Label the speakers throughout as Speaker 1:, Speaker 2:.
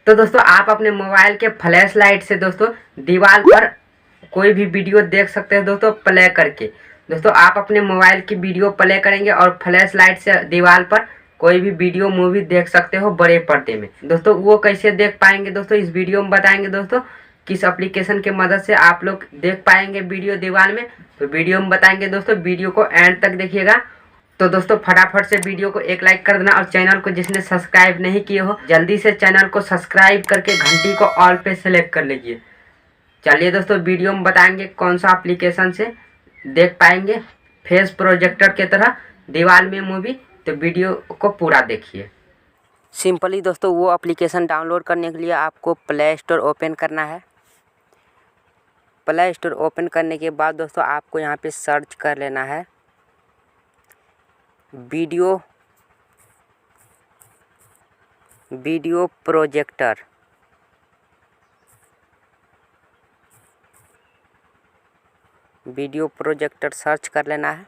Speaker 1: तो दोस्तों आप अपने मोबाइल के फ्लैश लाइट से दोस्तों दीवार पर कोई भी वीडियो देख सकते हैं दोस्तों प्ले करके। दोस्तों आप अपने मोबाइल की वीडियो प्ले करेंगे और फ्लैश लाइट से दीवार पर कोई भी वीडियो मूवी देख सकते हो बड़े पर्दे में। दोस्तों वो कैसे देख पाएंगे दोस्तों इस वीडियो में बताएंगे दोस्तों किस एप्लीकेशन के मदद से आप लोग देख पाएंगे वीडियो दीवार में, तो वीडियो में बताएंगे दोस्तों। वीडियो को एंड तक देखिएगा। तो दोस्तों फटाफट से वीडियो को एक लाइक कर देना और चैनल को जिसने सब्सक्राइब नहीं किए हो जल्दी से चैनल को सब्सक्राइब करके घंटी को ऑल पे सेलेक्ट कर लीजिए। चलिए दोस्तों वीडियो में बताएंगे कौन सा एप्लीकेशन से देख पाएंगे फेस प्रोजेक्टर के तरह दीवार में मूवी। तो वीडियो को पूरा देखिए। सिंपली दोस्तों वो एप्लीकेशन डाउनलोड करने के लिए आपको प्ले स्टोर ओपन करना है। प्ले स्टोर ओपन करने के बाद दोस्तों आपको यहाँ पे सर्च कर लेना है video projector. Video projector search कर लेना है।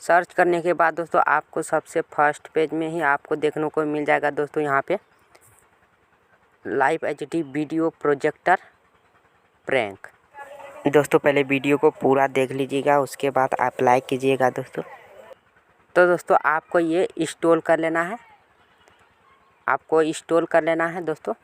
Speaker 1: सर्च करने के बाद दोस्तों आपको सबसे फर्स्ट पेज में ही आपको देखने को मिल जाएगा दोस्तों यहाँ पे live HD video projector prank. दोस्तों पहले वीडियो को पूरा देख लीजिएगा, उसके बाद आप लाइक कीजिएगा दोस्तों। तो दोस्तों आपको ये इंस्टॉल कर लेना है, दोस्तों।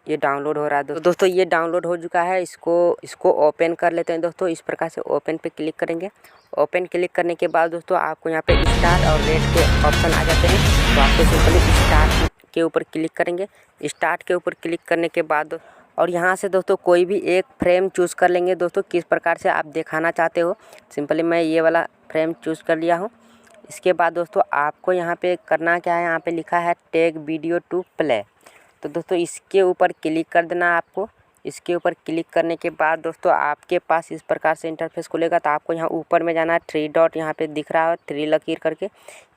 Speaker 1: ये डाउनलोड हो रहा है दोस्तों ये डाउनलोड हो चुका है। इसको ओपन कर लेते हैं दोस्तों। इस प्रकार से ओपन पे क्लिक करेंगे। ओपन क्लिक करने के बाद दोस्तों आपको यहाँ पे स्टार्ट और रेड के ऑप्शन आ जाते हैं। तो आपको सिंपली स्टार्ट के ऊपर क्लिक करेंगे। स्टार्ट के ऊपर क्लिक करने के बाद और यहाँ से दोस्तों कोई भी एक फ्रेम चूज़ कर लेंगे दोस्तों, किस प्रकार से आप दिखाना चाहते हो। सिंपली मैं ये वाला फ्रेम चूज़ कर लिया हूँ। इसके बाद दोस्तों आपको यहाँ पे करना क्या है, यहाँ पे लिखा है टेक वीडियो टू प्ले। तो दोस्तों इसके ऊपर क्लिक कर देना है आपको। इसके ऊपर क्लिक करने के बाद दोस्तों आपके पास इस प्रकार से इंटरफेस खुलेगा। तो आपको यहाँ ऊपर में जाना है, 3 डॉट यहाँ पे दिख रहा है, 3 लकीर करके,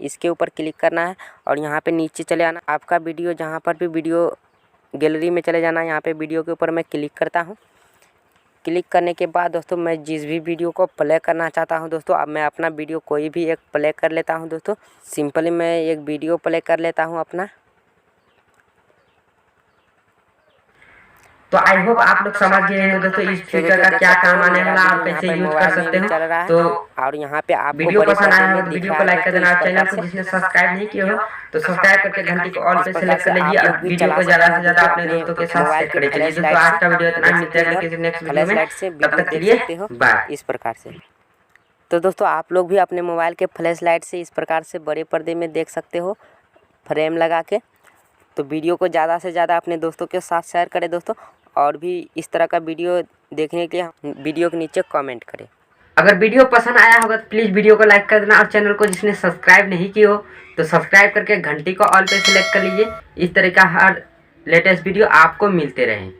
Speaker 1: इसके ऊपर क्लिक करना है और यहाँ पे नीचे चले आना। आपका वीडियो जहाँ पर भी वीडियो गैलरी में चले जाना है। यहाँ पे वीडियो के ऊपर मैं क्लिक करता हूँ। क्लिक करने के बाद दोस्तों मैं जिस भी वीडियो को प्ले करना चाहता हूँ दोस्तों, अब मैं अपना वीडियो कोई भी एक प्ले कर लेता हूँ दोस्तों। सिंपली मैं एक वीडियो प्ले कर लेता हूँ अपना। तो आई होप आप लोग समझ गए हैं दोस्तों इस फीचर का क्या काम आने वाला और कैसे यूज कर सकते हो। तो और यहाँ पे आप वीडियो पसंद आया हो तो वीडियो को लाइक कर देना। चैनल को जिसने सब्सक्राइब नहीं किया हो तो सब्सक्राइब करके घंटी को ऑल पे सेलेक्ट कर लीजिए और वीडियो को ज्यादा से ज्यादा अपने दोस्तों के साथ शेयर करें। चलिए दोस्तों आज का वीडियो इतना, मिलते हैं किसी नेक्स्ट वीडियो में, तब तक के लिए बाय। इस प्रकार से तो दोस्तों आप लोग भी अपने मोबाइल के फ्लैश लाइट से इस प्रकार से बड़े पर्दे में देख सकते हो फ्रेम लगा के। तो वीडियो को ज़्यादा से ज़्यादा अपने दोस्तों के साथ शेयर करें दोस्तों। और भी इस तरह का वीडियो देखने के लिए वीडियो के नीचे कमेंट करें। अगर वीडियो पसंद आया होगा तो प्लीज़ वीडियो को लाइक कर देना और चैनल को जिसने सब्सक्राइब नहीं किया हो तो सब्सक्राइब करके घंटी को ऑल पे सेलेक्ट कर लीजिए। इस तरह का हर लेटेस्ट वीडियो आपको मिलते रहें।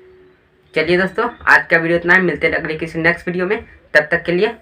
Speaker 1: चलिए दोस्तों आज का वीडियो इतना, मिलते हैं अगले किसी नेक्स्ट वीडियो में, तब तक के लिए